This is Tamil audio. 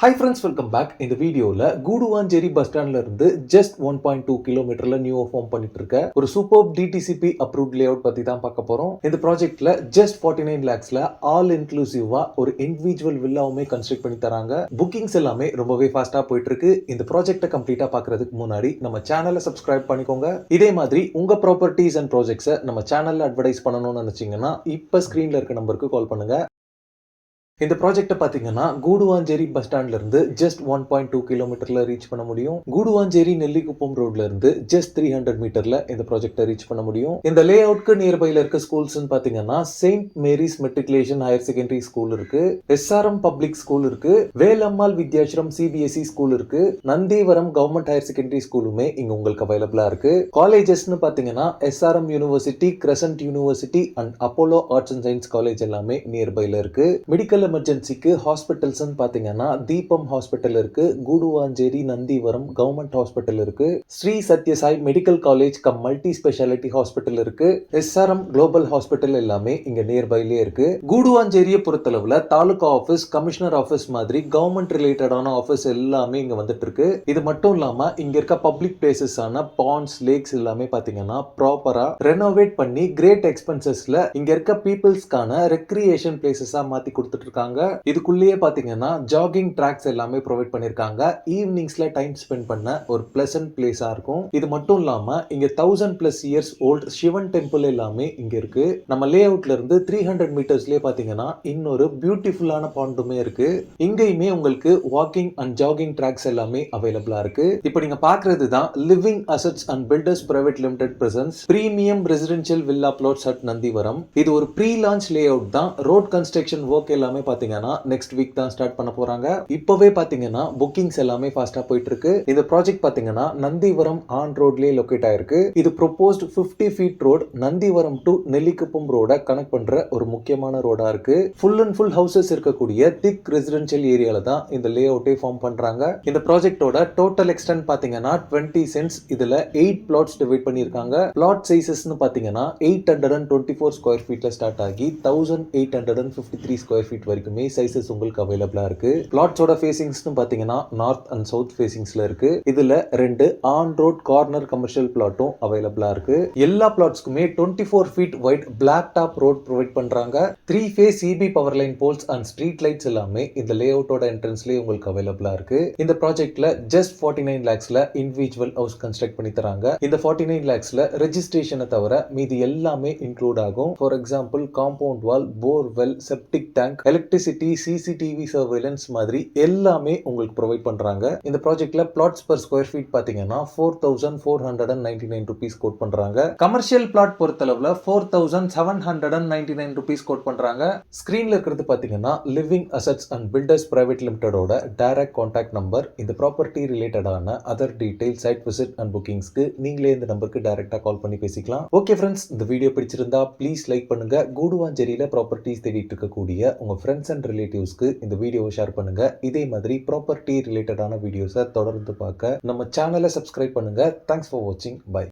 Hi friends, welcome back. இந்த வீடியோவில் கூடுவாஞ்சேரி பஸ் ஸ்டாண்ட்ல இருந்து ஜஸ்ட் 1.2 கிலோமீட்டர்ல நியூ ஃபார்ம் பண்ணிட்டு இருக்க ஒரு super DTCP approved lay out பத்தி தான் பார்க்க போறோம். இந்த ப்ராஜெக்ட்ல ஜஸ்ட் 49 lakhsல ஆல் இன்க்ளூசிவா ஒரு இண்டிவிஜுவல் வில்லாவுமே கன்ஸ்ட்ரக்ட் பண்ணி தராங்க. புக்கிங்ஸ் எல்லாமே ரொம்பவே ஃபாஸ்டா போயிட்டு இருக்கு. இந்த ப்ராஜெக்ட்டை கம்ப்ளீட்டா பார்க்கறதுக்கு முன்னாடி நம்ம சேனலை சப்ஸ்கிரைப் பண்ணிக்கோங்க. இதே மாதிரி உங்க ப்ராப்பர்ட்டிஸ் அண்ட் ப்ராஜெக்ட்ஸை நம்ம சேனல்ல அட்வர்டைஸ் பண்ணணும்னு நினைச்சீங்கன்னா இப்ப ஸ்கிரீன்ல இருக்க நம்பருக்கு கால் பண்ணுங்க. இந்த ப்ராஜெக்ட்டை பார்த்தீங்கன்னா கூடுவாஞ்சேரி பஸ் ஸ்டாண்ட்ல இருந்து ஜஸ்ட் 1.2 கிலோமீட்டர்ல ரீச் பண்ண முடியும். கூடுவாஞ்சேரி நெல்லிக்குப்பம் ரோட்ல இருந்து ஜஸ்ட் 300 மீட்டர்ல இந்த ப்ராஜெக்ட்டை ரீச் பண்ண முடியும். இந்த லே அவுட்க்கு நியர்பைல இருக்க ஸ்கூல்ஸ்னு பார்த்தீங்கன்னா saint Mary's matriculation higher secondary school இருக்கு, எஸ்ஆர்எம் பப்ளிக் ஸ்கூல் இருக்கு, வேலம்மாள் வித்யாசிரம் சிபிஎஸ்இ ஸ்கூல் இருக்கு, நந்திவரம் கவர்மெண்ட் ஹையர் செகண்டரி ஸ்கூலுமே இங்க உங்களுக்கு அவைலபிளா இருக்கு. காலேஜஸ்னு பார்த்தீங்கன்னா SRM university, Crescent university and Apollo arts and science college எல்லாமே நியர்பைல இருக்கு. மெடிக்கல் எமர்ஜென்சிக்கு ஹாஸ்பிட்டல்ஸ் பாத்தீங்கன்னா தீபம் ஹாஸ்பிட்டல் இருக்கு, கூடுவாஞ்சேரி நந்திவரம் கவர்மெண்ட் ஹாஸ்பிட்டல் இருக்கு, Sri Sathyasai medical college cum multi speciality hospital இருக்கு, எஸ்ஆர்எம் குளோபல் ஹாஸ்பிட்டல் எல்லாமே இங்க நியர்பைலே இருக்கு. கூடுவாஞ்சேரியை பொறுத்தளவுல தாலுகா ஆபீஸ், கமிஷனர் ஆபீஸ் மாதிரி கவர்மெண்ட் ரிலேட்டடான ஆபீஸ் எல்லாமே இங்க வந்துட்டு இருக்கு. இது மட்டும் இல்லாம இங்க இருக்க பப்ளிக் பிளேசஸ் ஆன பாண்ட்ஸ், லேக்ஸ் எல்லாமே பாத்தீங்கன்னா ப்ராப்பரா ரெனோவேட் பண்ணி கிரேட் எக்ஸ்பென்சஸ்ல இங்க இருக்க பீப்புள்ஸ்க்கான ரெக்ரியேஷன் பிளேசஸா மாத்தி கொடுத்துட்டு இருக்காங்க. இதுக்குள்ளேயே பாத்தீங்கன்னா ஜாகிங் ட்ராக்ஸ் எல்லாமே ப்ரொவைட் பண்ணிருக்காங்க. ஈவினிங்ஸ்ல டைம் ஸ்பெண்ட் பண்ண ஒரு பிளசன்ட் பிளேஸா இருக்கும். இது மட்டும் இல்லாம இங்க 1000+ இயர்ஸ் ஓல்ட் சிவன் டெம்பிள் எல்லாமே இங்க இருக்கு. நம்ம லே அவுட்ல இருந்து 300 மீட்டர்ஸ்லயே பாத்தீங்கன்னா இன்னொரு பியூட்டிஃபுல்லான பாண்டுமே இருக்கு. இங்கேயுமே உங்களுக்கு வாக்கிங் அண்ட் ஜாகிங் ட்ராக்ஸ் எல்லாமே அவைலபிளா இருக்கு. இப்போ நீங்க பாக்குறது தான் living assets and builders private limited presence premium residential villa plots at Nandivaram. இது ஒரு ப்ரீ லான்ச் லே அவுட் தான். ரோட் கன்ஸ்ட்ரக்ஷன் ஒர்க் எல்லாமே பாத்தீங்கன்னா நெக்ஸ்ட் வீக் தான் ஸ்டார்ட் பண்ண போறாங்க. இப்பவே பாத்தீங்கன்னா புக்கிங்ஸ் எல்லாமே ஃபாஸ்டா போயிட்டு இருக்கு. இந்த ப்ராஜெக்ட் பாத்தீங்கன்னா நந்திவரம் ஆன் ரோட்லயே லொகேட் ஆயிருக்கு. இது proposed 50 feet road Nandivaram to Nellikuppam ரோட கனெக்ட் பண்ற ஒரு முக்கியமான ரோடா இருக்கு. ஃபுல் அண்ட் ஃபுல் ஹவுசஸ் இருக்கக்கூடிய திக் ரெசிடென்ஷியல் ஏரியால தான் இந்த லே அவுட்டே ஃபார்ம் பண்றாங்க. இந்த ப்ராஜெக்டோட டோட்டல் எக்ஸ்டென்ட் பாத்தீங்கன்னா 20 சென்ட்ஸ். இதுல 8 பிளாட்ஸ் டிவைட் பண்ணிருக்காங்க. பிளாட் சைசஸ்னு பாத்தீங்கன்னா 824 ஸ்கொயர் ஃபீட்ல ஸ்டார்ட் ஆகி 1853 ஸ்கொயர் ஃபீட் வரைக்குமே சைசஸ் உங்களுக்கு அவைலபிளா இருக்கு. பிளாட்ஸோட ஃபேசிங்ஸ்னு பாத்தீங்கன்னா நார்த் அண்ட் சவுத் ஃபேசிங்ஸ்ல இருக்கு. இதுல 2 ஆன் ரோட் கார்னர் கமர்ஷியல் பிளாட்டும் அவைலபிளா இருக்கு. எல்லா பிளாட்ஸ்க்குமே 24 feet wide black top road provide பண்றாங்க. 3 phase CB power line poles and street lights எல்லாமே இந்த லே அவுட்டோட என்ட்ரன்ஸ்லயே உங்களுக்கு அவைலபிளா இருக்கு. இந்த ப்ராஜெக்ட்ல ஜஸ்ட் 49 lakhsல இண்டிவிஜுவல் ஹவுஸ் கன்ஸ்ட்ரக்ட் பண்ணி தராங்க. இந்த 49 lakhsல ரெஜிஸ்ட்ரேஷனை தவிர மீதி எல்லாமே இன்க்ளூட் ஆகும். For example compound wall, borewell, septic tank, electricity, CCTV surveillance மாதிரி எல்லாமே உங்களுக்கு ப்ரொவைட் பண்றாங்க. இந்த ப்ராஜெக்ட்ல பிளாட்ஸ் பர் ஸ்கொயர் ஃபீட் பாத்தீங்கன்னா 4499 rupees கோட் பண்றாங்க. கமர்ஷியல் பிளாட் பொறுத்தளவுல 4799 rupees கோட் பண்றாங்க. ஸ்கிரீன்ல இருக்கிறது பாத்தீங்கன்னா living assets and builders private லிமிடெடோட டைரக்ட் கான்டாக்ட் நம்பர். இந்த ப்ராப்பர்ட்டி ரிலேட்டடான other detail, site visit and புக்கிங்ஸ்க்கு நீங்களே இந்த நம்பருக்கு டைரக்டா கால் பண்ணி பேசிக்கலாம். ஓகே ஃப்ரெண்ட்ஸ், இந்த வீடியோ பிடிச்சிருந்தா ப்ளீஸ் லைக் பண்ணுங்க. கூடுவாஞ்சேரியில ப்ராப்பர்ட்டிஸ் தேடிட்டு இருக்கக்கூடிய உங்க ஃப்ரெண்ட்ஸ் அண்ட் ரிலேட்டிவ்ஸ்க்கு இந்த வீடியோவை ஷேர் பண்ணுங்க. இதே மாதிரி ப்ராப்பர்ட்டி ரிலேட்டடான வீடியோஸை தொடர்ந்து பார்க்க நம்ம சேனலை சப்ஸ்கிரைப் பண்ணுங்க. தேங்க்ஸ் ஃபார் வாட்சிங். பை.